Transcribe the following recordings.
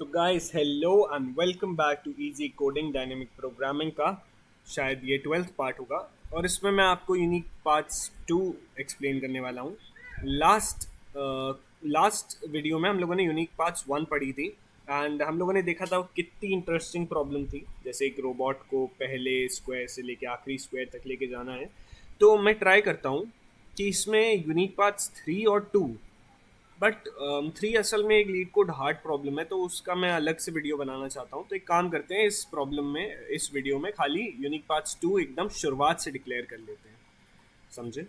तो guys hello and welcome back to easy coding dynamic programming का शायद ये 12th पार्ट होगा। और इसमें मैं आपको यूनिक पार्ट्स 2 एक्सप्लेन करने वाला हूँ। लास्ट लास्ट वीडियो में हम लोगों ने यूनिक पार्ट्स 1 पढ़ी थी एंड हम लोगों ने देखा था वो कितनी इंटरेस्टिंग प्रॉब्लम थी। जैसे एक रोबोट को पहले स्क्वायर से लेके आखिरी स्क्वायर तक लेके जाना है। तो मैं ट्राई करता हूँ कि इसमें यूनिक पार्ट्स 3 और 2, बट 3 असल में एक लीड कोड हार्ड प्रॉब्लम है, तो उसका मैं अलग से वीडियो बनाना चाहता हूँ। तो एक काम करते हैं, इस प्रॉब्लम में इस वीडियो में खाली यूनिक पार्ट्स 2 एकदम शुरुआत से डिक्लेयर कर लेते हैं, समझे?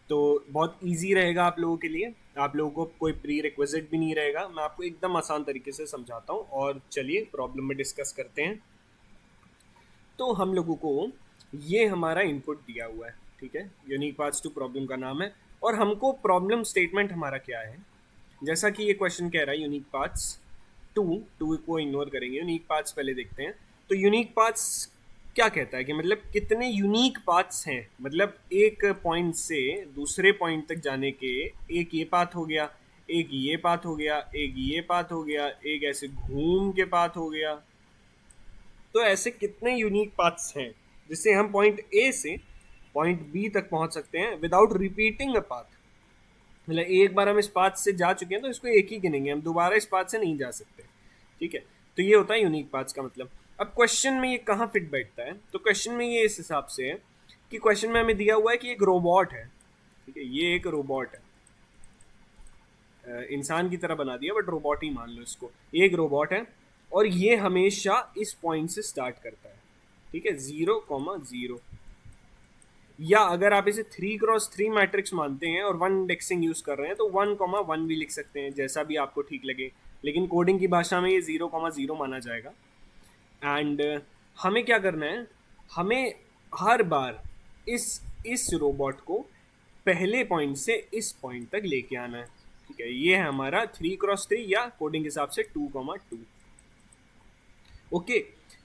तो बहुत इजी रहेगा आप लोगों के लिए। आप लोगों को कोई प्री रिक्विजिट भी नहीं रहेगा, मैं आपको एकदम आसान तरीके से समझाता हूँ। और चलिए प्रॉब्लम में डिस्कस करते हैं। तो हम लोगों को ये हमारा इनपुट दिया हुआ है, ठीक है? यूनिक पार्ट्स 2 प्रॉब्लम का नाम है। और हमको प्रॉब्लम स्टेटमेंट हमारा क्या है, जैसा कि ये क्वेश्चन कह रहा है यूनिक पार्ट्स टू को इग्नोर करेंगे, यूनिक पार्ट्स पहले देखते हैं। तो यूनिक पार्ट्स क्या कहता है कि मतलब कितने यूनिक पार्ट्स हैं, मतलब एक पॉइंट से दूसरे पॉइंट तक जाने के एक ये पाथ हो गया, एक ये पाथ हो गया, एक ये पाथ हो गया, एक ऐसे घूम के पाथ हो गया। तो ऐसे कितने यूनिक पाथ्स हैं जिससे हम पॉइंट ए से पॉइंट बी तक पहुंच सकते हैं विदाउट रिपीटिंग अ पाथ। मतलब एक बार हम इस पाथ से जा चुके हैं तो इसको एक ही गिनेंगे, हम दोबारा इस पाथ से नहीं जा सकते, ठीक है? तो ये होता है यूनिक पाथ्स का मतलब। अब क्वेश्चन में ये कहाँ फिट बैठता है, तो क्वेश्चन में ये इस हिसाब से है कि क्वेश्चन में हमें दिया हुआ है कि एक रोबोट है, ठीक है? ये एक रोबोट है, इंसान की तरह बना दिया बट रोबोट ही मान लो इसको। ये एक रोबोट है और ये हमेशा इस पॉइंट से स्टार्ट करता है, ठीक है? 0,0। या अगर आप इसे 3x3 मैट्रिक्स मानते हैं और 1 इंडेक्सिंग यूज कर रहे हैं तो 1,1 भी लिख सकते हैं, जैसा भी आपको ठीक लगे। लेकिन कोडिंग की भाषा में ये 0,0 माना जाएगा। एंड हमें क्या करना है, हमें हर बार इस रोबोट को पहले पॉइंट से इस पॉइंट तक लेके आना है, ठीक है? ये है हमारा 3x3 या कोडिंग के हिसाब से 2,2। ओके,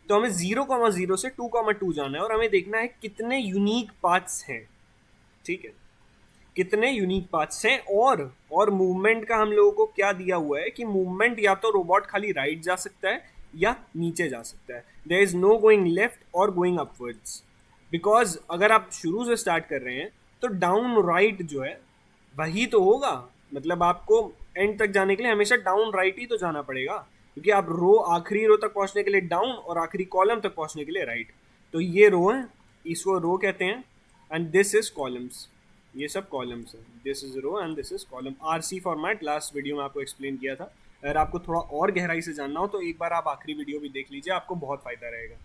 तो हमें 0,0 से 2,2 जाना है और हमें देखना है कितने यूनिक पाथ्स हैं, ठीक है? कितने यूनिक पाथ्स हैं। और मूवमेंट का हम लोगों को क्या दिया हुआ है कि मूवमेंट या तो रोबोट खाली राइट जा सकता है या नीचे जा सकता है। There is no going left और गोइंग अपवर्ड्स, बिकॉज अगर आप शुरू से स्टार्ट कर रहे हैं तो डाउन राइट जो है वही तो होगा। मतलब आपको एंड तक जाने के लिए हमेशा डाउन राइट ही तो जाना पड़ेगा, क्योंकि आप रो आखिरी रो तक पहुंचने के लिए डाउन और आखिरी कॉलम तक पहुंचने के लिए राइट। तो ये रो है, इसको रो कहते हैं। एंड दिस इज कॉलम्स, ये सब कॉलम्स हैं। This is row and this is column. RC format last video में आपको एक्सप्लेन किया था। अगर आपको थोड़ा और गहराई से जानना हो तो एक बार आप आखिरी वीडियो भी देख लीजिए, आपको बहुत फायदा रहेगा।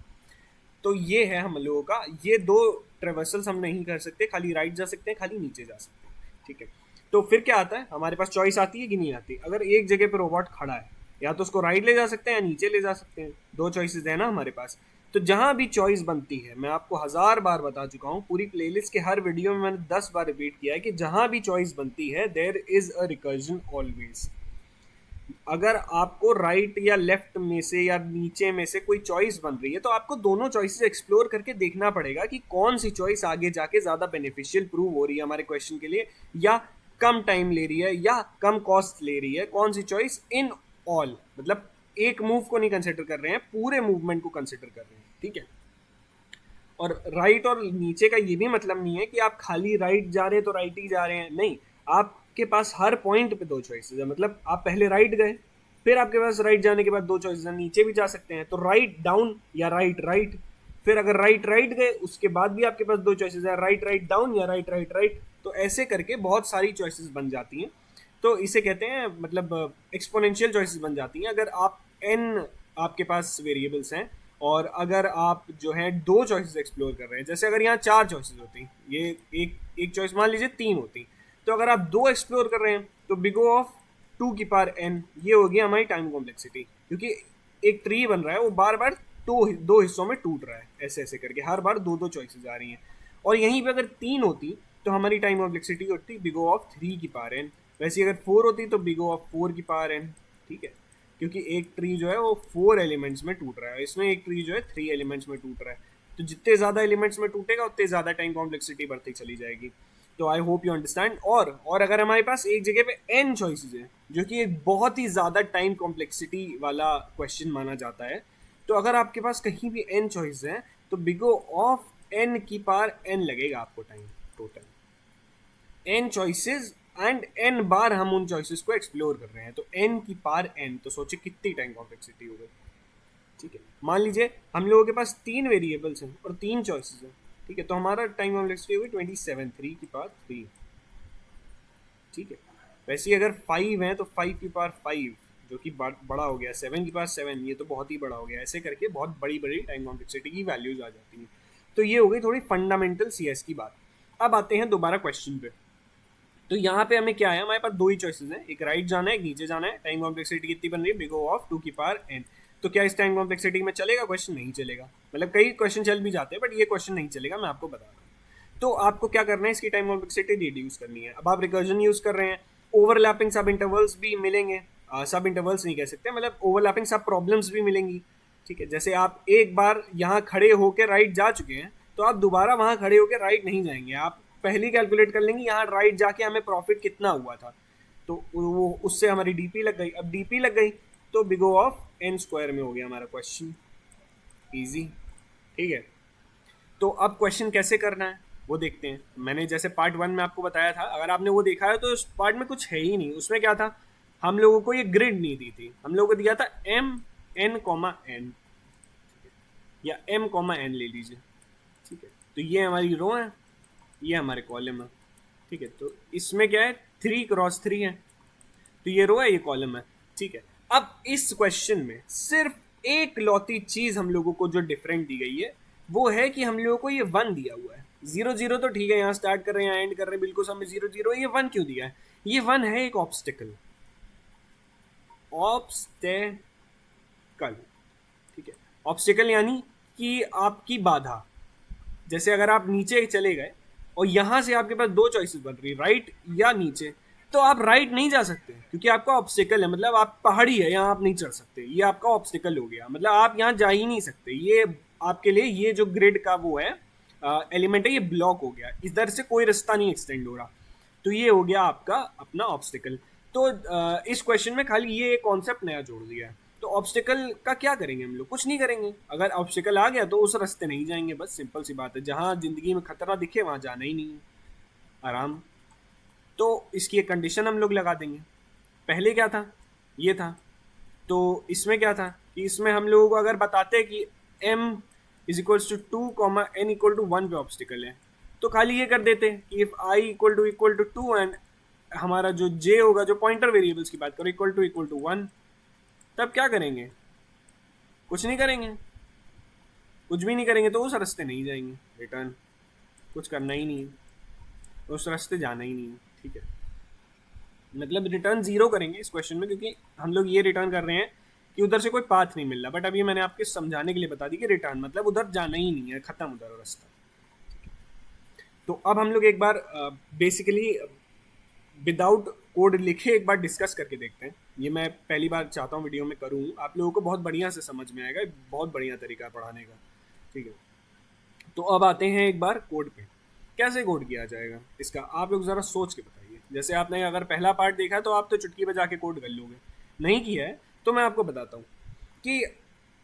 तो ये है हम लोगों का, ये दो ट्रेवर्सल्स हम नहीं कर सकते, खाली राइट जा सकते हैं, खाली नीचे जा सकते हैं, ठीक है? तो फिर क्या आता है, हमारे पास चॉइस आती है कि नहीं आती? अगर एक जगह पे रोबोट खड़ा है, या तो उसको राइट ले जा सकते हैं या नीचे ले जा सकते हैं, दो चॉइसेस है ना हमारे पास। तो जहां भी चॉइस बनती है, मैं आपको 1000 बार बता चुका हूँ, पूरी प्लेलिस्ट के हर वीडियो में मैंने 10 बार रिपीट किया है कि जहां भी चॉइस बनती है there is a recursion always. अगर आपको राइट या लेफ्ट में से या नीचे में से कोई चॉइस बन रही है तो आपको दोनों चॉइसेस एक्सप्लोर करके देखना पड़ेगा कि कौन सी चॉइस आगे जाके ज़्यादा बेनिफिशियल प्रूव हो रही है हमारे क्वेश्चन के लिए, या कम टाइम ले रही है या कम कॉस्ट ले रही है। कौन सी चॉइस इन ऑल, मतलब एक मूव को नहीं कंसिडर कर रहे हैं, पूरे मूवमेंट को कंसिडर कर रहे हैं, ठीक है? और राइट और नीचे का ये भी मतलब नहीं है कि आप खाली राइट जा रहे हैं तो राइट ही जा रहे हैं, नहीं। आपके पास हर पॉइंट पे दो चॉइसेस है, मतलब आप पहले राइट गए, फिर आपके पास राइट जाने के बाद दो चॉइसेस हैं, नीचे भी जा सकते हैं, तो राइट डाउन या राइट राइट। फिर अगर राइट राइट गए उसके बाद भी आपके पास दो चॉइसेस है, राइट राइट डाउन या राइट राइट राइट। तो ऐसे करके बहुत सारी चॉइसेस बन जाती हैं। तो इसे कहते हैं मतलब एक्सपोनेंशियल चॉइसेस बन जाती हैं अगर आप एन आपके पास वेरिएबल्स हैं और अगर आप जो है दो चॉइसेस एक्सप्लोर कर रहे हैं। जैसे अगर यहाँ 4 चॉइसेस होती, ये एक एक चॉइस मान लीजिए 3 होती, तो अगर आप दो एक्सप्लोर कर रहे हैं तो बिग O ऑफ 2 की पावर n, ये होगी हमारी टाइम कॉम्प्लेक्सिटी, क्योंकि एक ट्री बन रहा है वो बार बार दो हिस्सों में टूट रहा है, ऐसे ऐसे करके हर बार दो दो चॉइसेस आ रही हैं। और यहीं पे अगर 3 होती तो हमारी टाइम कॉम्प्लेक्सिटी होती बिग O ऑफ 3 की पावर n। वैसे अगर 4 होती तो बिग O ऑफ 4 की पावर n, ठीक है? क्योंकि एक ट्री जो है वो 4 एलिमेंट्स में टूट रहा है, इसमें एक ट्री जो है 3 एलिमेंट्स में टूट रहा है। तो जितने ज़्यादा एलिमेंट्स में टूटेगा उतने ज़्यादा टाइम कॉम्प्लेक्सिटी बढ़ती चली जाएगी। तो आई होप यू अंडरस्टैंड। और अगर हमारे पास एक जगह पे n चॉइसेस हैं, जो कि एक बहुत ही ज़्यादा टाइम कॉम्प्लेक्सिटी वाला क्वेश्चन माना जाता है, तो अगर आपके पास कहीं भी n चॉइसेस हैं तो बिगो ऑफ n की पावर n लगेगा आपको time total. n choices and n बार हम उन चॉइसेस को एक्सप्लोर कर रहे हैं, तो n की पावर n, तो सोचिए कितनी टाइम कॉम्प्लेक्सिटी हो गई। ठीक है, मान लीजिए हम लोगों के पास 3 वेरिएबल्स हैं और 3 चॉइसेस हैं। ठीक है, तो हमारा टाइम कॉम्प्लेक्सिटी होगी 27, 3 की पावर 3। ठीक है, वैसे ही अगर 5 है तो 5 की पावर 5, जो कि बड़ा हो गया, 7 की पावर 7, ये तो बहुत ही बड़ा हो गया। ऐसे करके बहुत बड़ी बड़ी टाइम कॉम्प्लेक्सिटी की वैल्यूज आ जाती हैं। तो ये हो गई थोड़ी फंडामेंटल CS की बात। अब आते हैं दोबारा क्वेश्चन पे। तो यहाँ पे हमें क्या है, हमारे पास 2 ही चॉइसेस हैं, एक राइट जाना है, एक नीचे जाना है। टाइम कॉम्प्लेक्सिटी कितनी बन रही है, बिगो ऑफ 2 की पावर n। तो क्या इस टाइम कॉम्प्लेक्सिटी में चलेगा क्वेश्चन? नहीं चलेगा। मतलब कई क्वेश्चन चल भी जाते हैं, बट ये क्वेश्चन नहीं चलेगा, मैं आपको बता रहा हूँ। तो आपको क्या करना है, इसकी टाइम कॉम्प्लेक्सिटी रिड्यूस करनी है। अब आप रिकर्जन यूज कर रहे हैं, ओवरलैपिंग सब इंटरवल्स भी मिलेंगे, सब इंटरवल्स नहीं कह सकते, मतलब ओवरलैपिंग सब प्रॉब्लम्स भी मिलेंगी। ठीक है, जैसे आप एक बार यहाँ खड़े होकर राइट जा चुके हैं, तो आप दोबारा वहाँ खड़े होकर राइट नहीं जाएंगे, आप पहले कैलकुलेट कर लेंगे यहाँ राइट जाके हमें प्रॉफिट कितना हुआ था, तो वो उससे हमारी डीपी लग गई। अब डीपी लग गई तो बिगो ऑफ n स्क्वायर में हो गया हमारा क्वेश्चन, इजी। ठीक है, तो अब क्वेश्चन कैसे करना है वो देखते हैं। मैंने जैसे पार्ट 1 में आपको बताया था, अगर आपने वो देखा है तो उस पार्ट में कुछ है ही नहीं। उसमें क्या था, हम लोगों को ये ग्रिड नहीं दी थी, हम लोगों को दिया था m n, n या m, n ले लीजिए। ठीक है, तो ये हमारी रो है, ये हमारे कॉलम है। ठीक है, तो इसमें क्या है, 3x3 है, तो ये रो है, ये कॉलम है। ठीक है, अब इस क्वेश्चन में सिर्फ एक लौती चीज हम लोगों को जो डिफरेंट दी गई है वो है कि हम लोगों को ये 1 दिया हुआ है। 0 0 तो ठीक है, यहाँ स्टार्ट कर रहे हैं, यहाँ एंड कर रहे हैं, बिल्कुल सब में 0 0। ये 1 क्यों दिया है? ये 1 है एक ऑब्स्टिकल, ऑब्स्टेकल। ठीक है, ऑब्स्टिकल यानी कि आपकी बाधा। जैसे अगर आप नीचे चले गए और यहां से आपके पास 2 चॉइसेस बन रही, राइट या नीचे, तो आप राइट नहीं जा सकते क्योंकि आपका ऑब्स्टिकल है, मतलब आप पहाड़ी है, यहाँ आप नहीं चढ़ सकते, ये आपका ऑब्स्टिकल हो गया, मतलब आप यहाँ जा ही नहीं सकते। ये आपके लिए ये जो ग्रिड का वो है एलिमेंट है, ये ब्लॉक हो गया, इधर से कोई रास्ता नहीं एक्सटेंड हो रहा, तो ये हो गया आपका अपना ऑब्स्टिकल। तो इस क्वेश्चन में खाली ये कॉन्सेप्ट नया जोड़ दिया है। तो ऑब्स्टिकल का क्या करेंगे हम लोग? कुछ नहीं करेंगे। अगर ऑब्स्टिकल आ गया तो उस रास्ते नहीं जाएंगे, बस सिंपल सी बात है। जहां जिंदगी में खतरा दिखे वहां जाना ही नहीं है, आराम। तो इसकी एक कंडीशन हम लोग लगा देंगे। पहले क्या था, ये था, तो इसमें क्या था कि इसमें हम लोगों को अगर बताते कि m is equals to 2 n equal to 1 पे ऑब्स्टिकल है, तो खाली ये कर देते कि if i equal to 2 and हमारा जो j होगा, जो पॉइंटर वेरिएबल्स की बात करो, इक्वल टू 1, तब क्या करेंगे? कुछ नहीं करेंगे, कुछ भी नहीं करेंगे, तो उस रास्ते नहीं जाएंगे, रिटर्न कुछ करना ही नहीं है, उस रास्ते जाना ही नहीं है। ठीक है, मतलब रिटर्न 0 करेंगे इस क्वेश्चन में, क्योंकि हम लोग ये रिटर्न कर रहे हैं कि उधर से कोई पाथ नहीं मिल रहा। बट अभी मैंने आपके समझाने के लिए बता दी कि रिटर्न मतलब उधर जाना ही नहीं है, खत्म उधर रास्ता। तो अब हम लोग एक बार बेसिकली विदाउट कोड लिखे एक बार डिस्कस करके देखते हैं। ये मैं पहली बार चाहता हूँ वीडियो में करूँ, आप लोगों को बहुत बढ़िया से समझ में आएगा, बहुत बढ़िया तरीका है पढ़ाने का। ठीक है, तो अब आते हैं एक बार कोड पे। कैसे कोड किया जाएगा इसका, आप लोग ज़रा सोच के बताइए। जैसे आपने अगर पहला पार्ट देखा तो आप तो चुटकी बजा के कोड कर लोगे, नहीं किया है तो मैं आपको बताता हूँ कि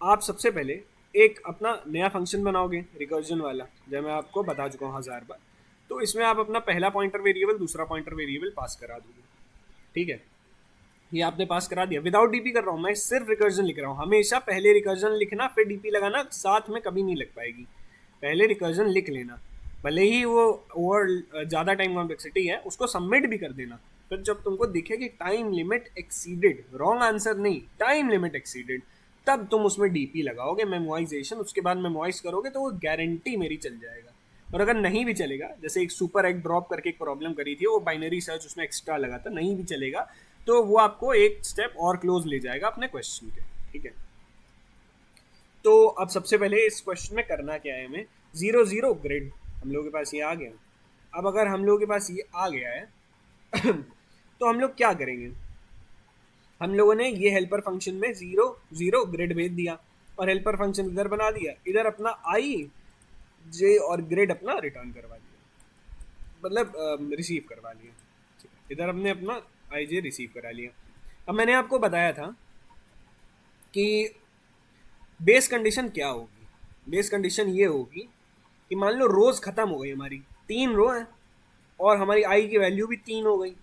आप सबसे पहले एक अपना नया फंक्शन बनाओगे रिकर्जन वाला, जब मैं आपको बता चुका हूँ 1000 बार। तो इसमें आप अपना पहला पॉइंटर वेरिएबल, दूसरा पॉइंटर वेरिएबल पास करा दोगे। ठीक है, ये आपने पास करा दिया। विदाउट डीपी कर रहा हूँ मैं, सिर्फ रिकर्जन लिख रहा हूँ। हमेशा पहले रिकर्जन लिखना फिर डीपी लगाना साथ में कभी नहीं लग पाएगी, पहले रिकर्जन लिख लेना, भले ही वो ओवर ज़्यादा टाइम कॉम्प्लेक्सिटी है, उसको सबमिट भी कर देना। फिर जब तुमको दिखे कि time limit exceeded, wrong answer नहीं, टाइम लिमिट एक्सीडेड, तब तुम उसमें डीपी लगाओगे, मेमोराइजेशन। उसके बाद मेमोराइज करोगे तो वो गारंटी मेरी चल जाएगा। और अगर नहीं भी चलेगा, जैसे एक सुपर एग ड्रॉप करके एक प्रॉब्लम करी थी, वो बाइनरी सर्च उसमें एक्स्ट्रा लगा था, नहीं भी चलेगा तो वो आपको एक स्टेप और क्लोज ले जाएगा अपने क्वेश्चन के। ठीक है, तो अब सबसे पहले इस क्वेश्चन में करना क्या है हमें, 0 0 ग्रिड हम लोगों के पास ये आ गया। अब अगर हम लोगों के पास ये आ गया है तो हम लोग क्या करेंगे, हम लोगों ने ये हेल्पर फंक्शन में 0 0 ग्रिड भेज दिया और हेल्पर फंक्शन इधर बना दिया, इधर अपना i j और ग्रिड अपना रिटर्न करवा दिया। मतलब रिसीव करवा लिया। ठीक है, इधर हमने अपना आई जे रिसीव करा लिया। अब मैंने आपको बताया था कि बेस कंडीशन क्या होगी। बेस कंडीशन ये होगी कि मान लो रोज खत्म हो गई हमारी, 3 रो है और हमारी आई की वैल्यू भी 3 हो गई,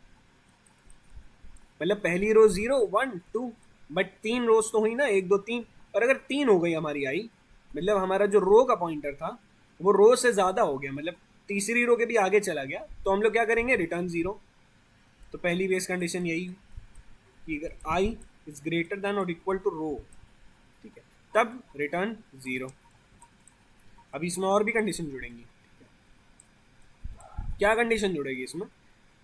मतलब पहली रो 0 1 2, बट 3 रोज तो हुई ना, 1 2 3। और अगर 3 हो गई हमारी आई, मतलब हमारा जो रो का पॉइंटर था वो रो से ज़्यादा हो गया, मतलब तीसरी रो के भी आगे चला गया, तो हम लोग क्या करेंगे, रिटर्न 0। तो पहली बेस कंडीशन यही हुई कि अगर I is greater than or equal to रो, ठीक है, तब रिटर्न 0। अब इसमें और भी कंडीशन जुड़ेंगी। क्या कंडीशन जुड़ेगी इसमें?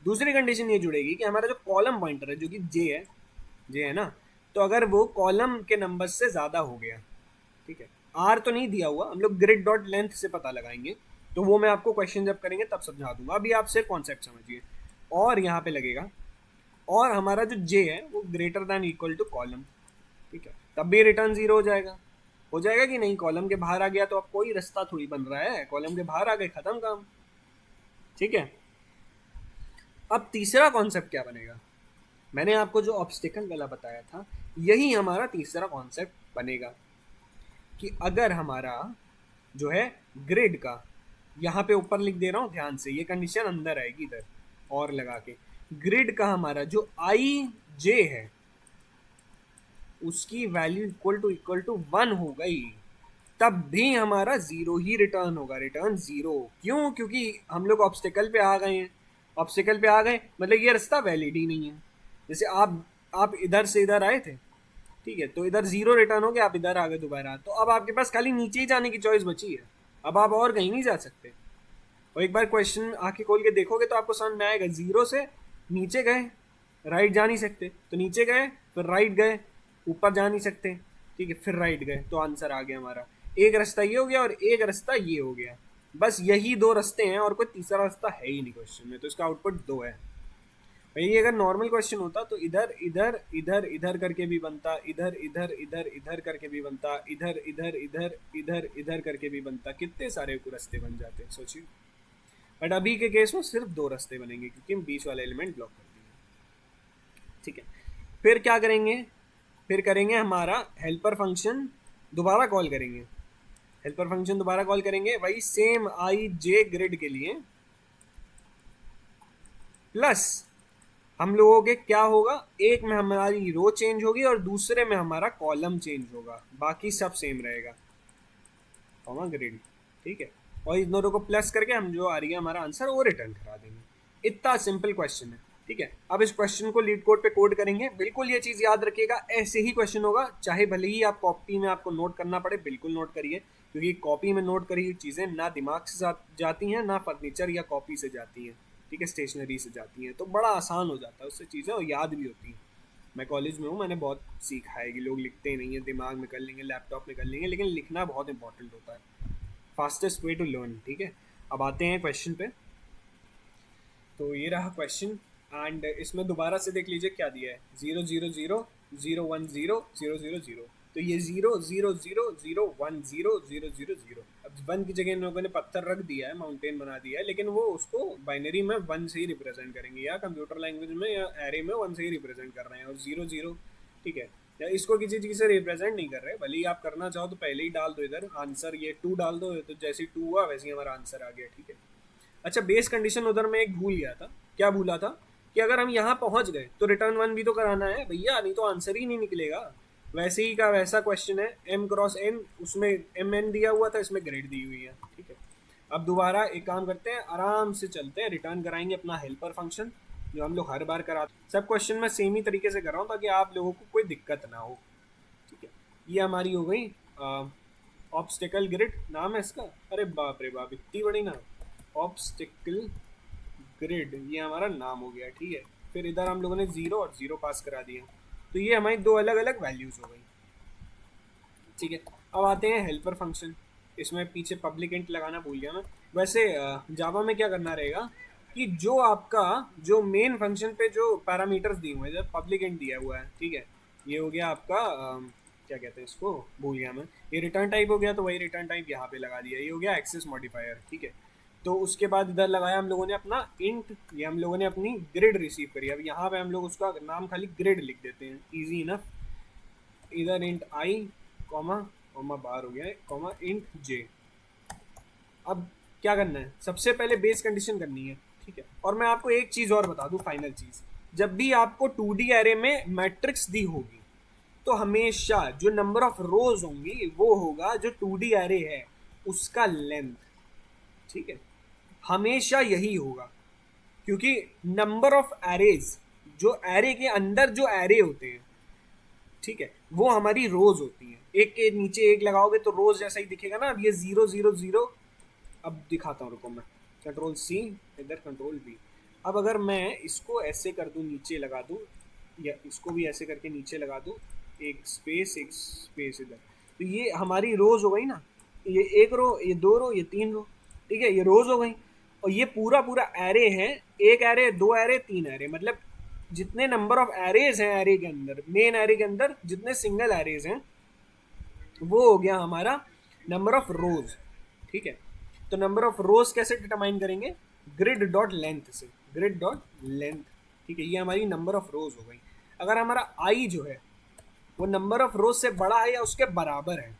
दूसरी कंडीशन ये जुड़ेगी कि हमारा जो कॉलम पॉइंटर है जो कि जे है ना, तो अगर वो कॉलम के नंबर से ज़्यादा हो गया, ठीक है, आर तो नहीं दिया हुआ, हम लोग ग्रिड डॉट लेंथ से पता लगाएंगे, तो वो मैं आपको क्वेश्चन जब करेंगे तब समझा दूंगा, अभी आप सिर्फ कॉन्सेप्ट समझिए। और यहाँ पे लगेगा और हमारा जो जे है वो greater than equal to column, ठीक है, तब भी रिटर्न 0 हो जाएगा। हो जाएगा कि नहीं? कॉलम के बाहर आ गया तो अब कोई रास्ता थोड़ी बन रहा है, कॉलम के बाहर आ गए, खत्म काम। ठीक है, अब तीसरा कॉन्सेप्ट क्या बनेगा? मैंने आपको जो ऑब्स्टिकल वाला बताया था, यही हमारा तीसरा कॉन्सेप्ट बनेगा कि अगर हमारा जो है ग्रिड का, यहाँ पे ऊपर लिख दे रहा हूँ ध्यान से, ये कंडीशन अंदर आएगी इधर और लगा के, ग्रिड का हमारा जो आई जे है उसकी वैल्यू इक्वल टू 1 हो गई, तब भी हमारा 0 ही रिटर्न होगा, रिटर्न 0। क्यों? क्योंकि हम लोग ऑब्स्टिकल पे आ गए हैं। ऑब्स्टिकल पे आ गए मतलब ये रास्ता वैलिड ही नहीं है। जैसे आप इधर से इधर आए थे, ठीक है, तो इधर 0 रिटर्न हो गया, आप इधर आ गए दोबारा, तो अब आपके पास खाली नीचे ही जाने की चॉइस बची है, अब आप और कहीं नहीं जा सकते। और एक बार क्वेश्चन आके खोल के देखोगे तो आपको समझ में आएगा, 0 से नीचे गए, राइट जा नहीं सकते, तो नीचे गए फिर राइट गए, ऊपर जा नहीं सकते, ठीक है, फिर राइट गए, तो आंसर आ गया हमारा। एक रास्ता ये हो गया और एक रास्ता ये हो गया, बस यही 2 रास्ते हैं और कोई तीसरा रास्ता है ही नहीं क्वेश्चन में, तो इसका आउटपुट 2 है। ये अगर नॉर्मल क्वेश्चन होता तो इधर इधर इधर इधर करके भी बनता, इधर इधर इधर इधर करके भी बनता, इधर इधर इधर इधर इधर करके भी बनता, कितने सारे रास्ते बन जाते, सोचिए। बट अभी के केस में सिर्फ 2 रास्ते बनेंगे क्योंकि हम बीच वाला एलिमेंट ब्लॉक कर दिए। ठीक है, फिर क्या करेंगे? फिर करेंगे हमारा हेल्पर फंक्शन दोबारा कॉल करेंगे। हेल्पर फंक्शन दोबारा कॉल करेंगे वही सेम आई जे ग्रिड के लिए, प्लस हम लोगों के क्या होगा, एक में हमारी रो चेंज होगी और दूसरे में हमारा कॉलम चेंज होगा, बाकी सब सेम रहेगा, कॉमा ग्रिड। ठीक है, और इन दोनों को प्लस करके हम जो आ रही है हमारा आंसर वो रिटर्न करा देंगे। इतना सिंपल क्वेश्चन है। ठीक है, अब इस क्वेश्चन को लीड कोड पे कोड करेंगे। बिल्कुल ये चीज़ याद रखिएगा, ऐसे ही क्वेश्चन होगा, चाहे भले ही आप कॉपी में आपको नोट करना पड़े, बिल्कुल नोट करिए, क्योंकि कॉपी में नोट करी हुई चीज़ें ना दिमाग से जाती हैं ना फर्नीचर या कॉपी से जाती हैं, ठीक है, स्टेशनरी से जाती हैं, तो बड़ा आसान हो जाता है उससे चीज़ें और याद भी होती हैं। मैं कॉलेज में हूँ, मैंने बहुत सीखा है कि लोग लिखते ही नहीं है, दिमाग में कर लेंगे, लैपटॉप में कर लेंगे, लेकिन लिखना बहुत इंपॉर्टेंट होता है, फास्टेस्ट वे टू लर्न। ठीक है, अब आते हैं क्वेश्चन पे। तो ये रहा क्वेश्चन एंड इसमें दोबारा से देख लीजिए क्या दिया है, 0 0 0 0 1 0 0 0 0, तो ये 0 0 0 0 1 0 0 0 0। अब 1 की जगह इन लोगों ने पत्थर रख दिया है, माउंटेन बना दिया है, लेकिन वो उसको बाइनरी में 1 से ही रिप्रेजेंट करेंगे, या कंप्यूटर लैंग्वेज में या एरे में 1 से ही रिप्रेजेंट कर रहे हैं, और 0 0, ठीक है, या इसको किसी चीज़ से रिप्रेजेंट नहीं कर रहे, भले ही आप करना चाहो तो पहले ही डाल दो इधर आंसर, ये 2 डाल दो, तो जैसे ही 2 हुआ वैसे ही हमारा आंसर आ गया। ठीक है, अच्छा बेस कंडीशन उधर मैं एक भूल गया था, क्या भूला था कि अगर हम यहाँ पहुँच गए तो रिटर्न 1 भी तो कराना है भैया, नहीं तो आंसर ही नहीं निकलेगा। वैसे ही का वैसा क्वेश्चन है, m क्रॉस n, उसमें mn दिया हुआ था, इसमें ग्रेड दी हुई है। ठीक है, अब दोबारा एक काम करते हैं, आराम से चलते हैं, रिटर्न कराएंगे अपना हेल्पर फंक्शन जो हम लोग हर बार कराते हैं। सब क्वेश्चन मैं सेम ही तरीके से कर रहा हूँ ताकि आप लोगों को कोई दिक्कत ना हो। ठीक है, ये हमारी हो गई ऑब्स्टिकल ग्रिड नाम है इसका, अरे बाप रे बाप इतनी बड़ी नाम, ऑब्स्टिकल ग्रिड, ये हमारा नाम हो गया। ठीक है, फिर इधर हम लोगों ने 0 और 0 पास करा दिया, तो ये हमारी 2 अलग अलग वैल्यूज़ हो गई। ठीक है, अब आते हैं हेल्पर फंक्शन, इसमें पीछे पब्लिक इंट लगाना भूल गया मैं। वैसे जावा में क्या करना रहेगा कि जो आपका जो मेन फंक्शन पे जो पैरामीटर्स दिए हुए हैं, जब पब्लिक इंट दिया हुआ है, ठीक है, ये हो गया आपका क्या कहते हैं इसको, भूल गया मैं, ये रिटर्न टाइप हो गया, तो वही रिटर्न टाइप यहाँ पे लगा दिया, ये हो गया एक्सेस मॉडिफायर। ठीक है, तो उसके बाद इधर लगाया हम लोगों ने अपना इंट, ये हम लोगों ने अपनी ग्रिड रिसीव करी। अब यहाँ पे हम लोग उसका नाम खाली ग्रिड लिख देते हैं, इजी इनफ। इधर इंट आई कॉमा कॉमा बार हो गया है कॉमा इंट जे। अब क्या करना है, सबसे पहले बेस कंडीशन करनी है, ठीक है। और मैं आपको एक चीज़ और बता दूं, फाइनल चीज़, जब भी आपको 2D एरे में मैट्रिक्स दी होगी तो हमेशा जो नंबर ऑफ रोज होंगी वो होगा जो 2D एरे है उसका लेंथ, ठीक है। हमेशा यही होगा, क्योंकि नंबर ऑफ एरेज, जो एरे के अंदर जो एरे होते हैं, ठीक है, वो हमारी रोज होती हैं। एक के नीचे एक लगाओगे तो रोज जैसा ही दिखेगा ना। अब ये 0 0 0, अब दिखाता हूँ, रुको मैं कंट्रोल सी, इधर कंट्रोल बी। अब अगर मैं इसको ऐसे कर दूं, नीचे लगा दूं, या इसको भी ऐसे करके नीचे लगा दूं, एक स्पेस इधर, तो ये हमारी रोज हो गई ना। ये एक रो, ये दो रो, ये तीन रो, ठीक है, ये रोज हो गई। और ये पूरा पूरा एरे है, एक एरे, दो एरे, तीन एरे, मतलब जितने नंबर ऑफ एरेज हैं एरे के अंदर, मेन एरे के अंदर जितने सिंगल एरेज हैं, वो हो गया हमारा नंबर ऑफ रोज, ठीक है। तो नंबर ऑफ रोज कैसे डिटरमाइन करेंगे, ग्रिड डॉट लेंथ से, ग्रिड डॉट लेंथ, ठीक है। ये हमारी नंबर ऑफ रोज हो गई। अगर हमारा आई जो है वो नंबर ऑफ रोज से बड़ा है या उसके बराबर है,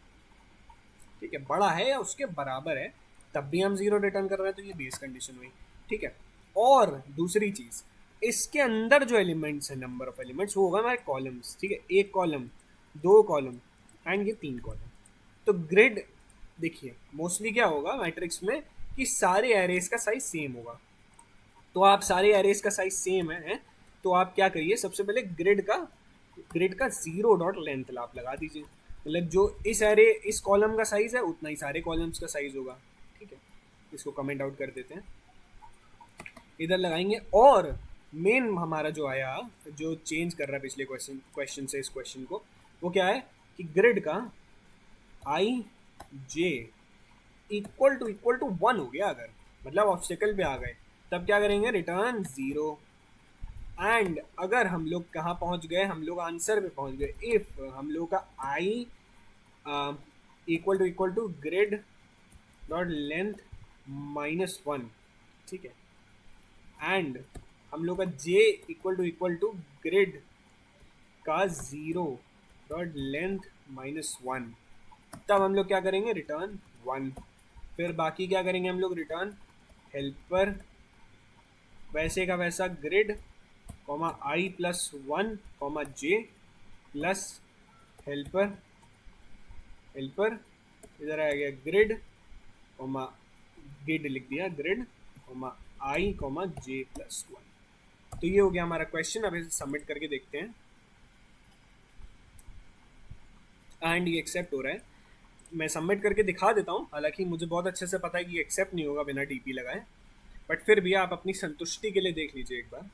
ठीक है, बड़ा है या उसके बराबर है, तब भी हम जीरो रिटर्न कर रहे हैं, तो ये बेस कंडीशन हुई, ठीक है। और दूसरी चीज, इसके अंदर जो एलिमेंट्स है, नंबर ऑफ एलिमेंट्स, वो होगा हमारे कॉलम्स, ठीक है। एक कॉलम, दो कॉलम एंड ये तीन कॉलम। तो ग्रिड, देखिए मोस्टली क्या होगा मैट्रिक्स में कि सारे एरेज का साइज सेम होगा। तो आप सारे एरेज का साइज सेम है, तो आप क्या करिए, सबसे पहले ग्रिड का जीरो डॉट लेंथ आप लगा दीजिए। मतलब जो इस एरे, इस कॉलम का साइज है उतना ही सारे कॉलम्स का साइज होगा, ठीक है। इसको कमेंट आउट कर देते हैं, इधर लगाएंगे। और मेन हमारा जो आया, जो चेंज कर रहा है पिछले क्वेश्चन से इस क्वेश्चन को, वो क्या है कि ग्रिड का आई जे इक्वल टू वन हो गया, अगर मतलब ऑब्स्टेकल पे आ गए, तब क्या करेंगे, रिटर्न जीरो। एंड अगर हम लोग कहाँ पहुंच गए, हम लोग आंसर पे पहुंच गए, इफ हम लोग का i equal to grid dot length minus one, ठीक है। एंड हम लोग का j इक्वल टू ग्रिड का zero dot length minus one, तब हम लोग क्या करेंगे, रिटर्न वन। फिर बाकी क्या करेंगे हम लोग, रिटर्न हेल्पर वैसे का वैसा ग्रिड कॉमा आई प्लस वन कॉमा जे प्लस हेल्पर, हेल्पर इधर आ गया ग्रिड कॉमा ग्रिड लिख दिया, ग्रिड कॉमा आई कॉमा जे प्लस वन। तो ये हो गया हमारा क्वेश्चन। अब इसे सबमिट करके देखते हैं, एंड ये एक्सेप्ट हो रहा है। मैं सबमिट करके दिखा देता हूँ, हालांकि मुझे बहुत अच्छे से पता है कि एक्सेप्ट नहीं होगा बिना डीपी लगाए, बट फिर भी आप अपनी संतुष्टि के लिए देख लीजिए एक बार।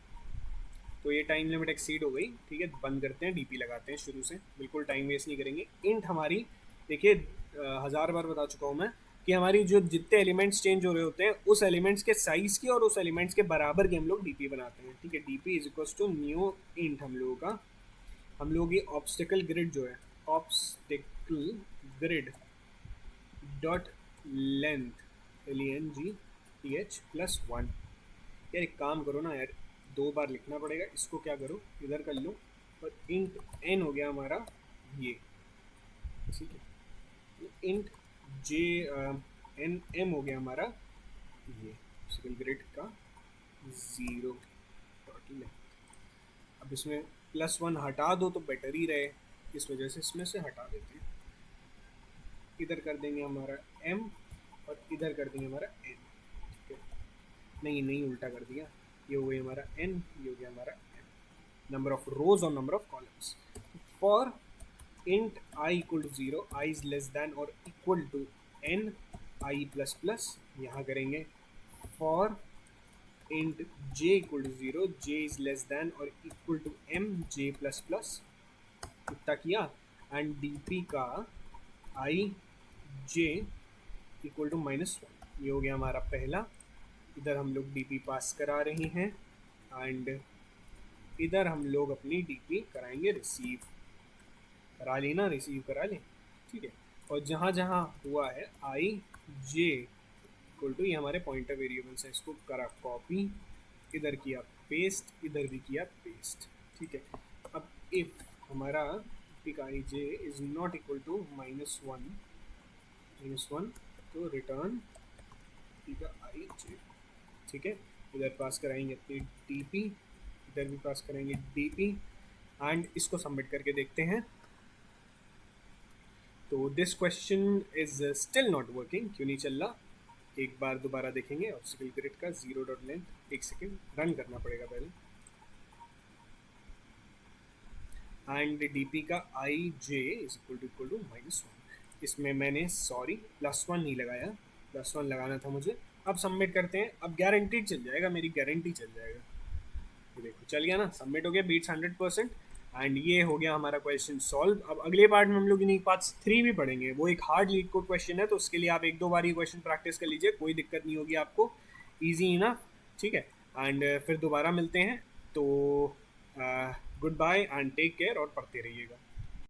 तो ये टाइम लिमिट एक्सीड हो गई, ठीक है, बंद करते हैं, डीपी लगाते हैं शुरू से, बिल्कुल टाइम वेस्ट नहीं करेंगे। इंट हमारी, देखिए 1000 बार बता चुका हूँ मैं कि हमारी जो जितने एलिमेंट्स चेंज हो रहे होते हैं उस एलिमेंट्स के साइज की और उस एलिमेंट्स के बराबर की हम लोग डीपी बनाते हैं, ठीक है। DP is equal to new int हम लोगों का, हम लोग ये ऑब्स्टिकल ग्रिड जो है, obstacle grid dot length LENGTH plus one. यार एक काम करो ना यार, दो बार लिखना पड़ेगा, इसको क्या करो, इधर कर लो, और इंट n हो गया हमारा ये, ठीक है। इंट j n m हो गया हमारा ये सिंगल ग्रिड का जीरो डॉट लेंथ। अब इसमें प्लस वन हटा दो तो बेटर ही रहे, इस वजह से इसमें से हटा देते हैं। इधर कर देंगे हमारा m और इधर कर देंगे हमारा n, ठीक है। नहीं उल्टा कर दिया, ये हो गया हमारा n, ये हो गया हमारा m, नंबर ऑफ रोज और number of columns. For int i equal to zero, i is less than or equal to n i plus plus, यहाँ करेंगे for int j equal to zero, j is less than or equal to m j plus plus, इतना किया। And dp का i j equal to minus one, ये हो गया हमारा पहला। इधर हम लोग dp पास करा रहे हैं, एंड इधर हम लोग अपनी dp कराएंगे रिसीव, करा लेना, रिसीव करा लें, ठीक है। और जहाँ जहाँ हुआ है i j इक्वल टू, ये हमारे पॉइंटर वेरिएबल्स हैं, इसको करा कॉपी, इधर किया पेस्ट, इधर भी किया पेस्ट, ठीक है। अब इफ हमारा p का i j is not equal to -1, तो रिटर्न p का i j, ठीक है। इधर पास कराएंगे अपनी dp, इधर भी पास करेंगे dp, एंड इसको सबमिट करके देखते हैं। तो this question is still not working, क्यों नहीं चल रहा, एक बार दोबारा देखेंगे। ऑब्स्टिकल ग्रिड का 0 डॉट लेंथ, एक सेकेंड रन करना पड़ेगा पहले, एंड dp का i j is equal to -1। इसमें मैंने सॉरी +1 नहीं लगाया, +1 लगाना था मुझे। अब सबमिट करते हैं, अब गारंटीड चल जाएगा, मेरी गारंटी चल जाएगा। तो देखो चल गया ना, सबमिट हो गया, बीट्स 100%। एंड ये हो गया हमारा क्वेश्चन सॉल्व। अब अगले पार्ट में हम लोग इन्हीं पार्ट 3 भी पढ़ेंगे, वो एक हार्ड लीड कोड क्वेश्चन है, तो उसके लिए आप 1-2 बार ये क्वेश्चन प्रैक्टिस कर लीजिए, कोई दिक्कत नहीं होगी आपको, ईजी ना, ठीक है। एंड फिर दोबारा मिलते हैं, तो good bye and take care, और पढ़ते रहिएगा।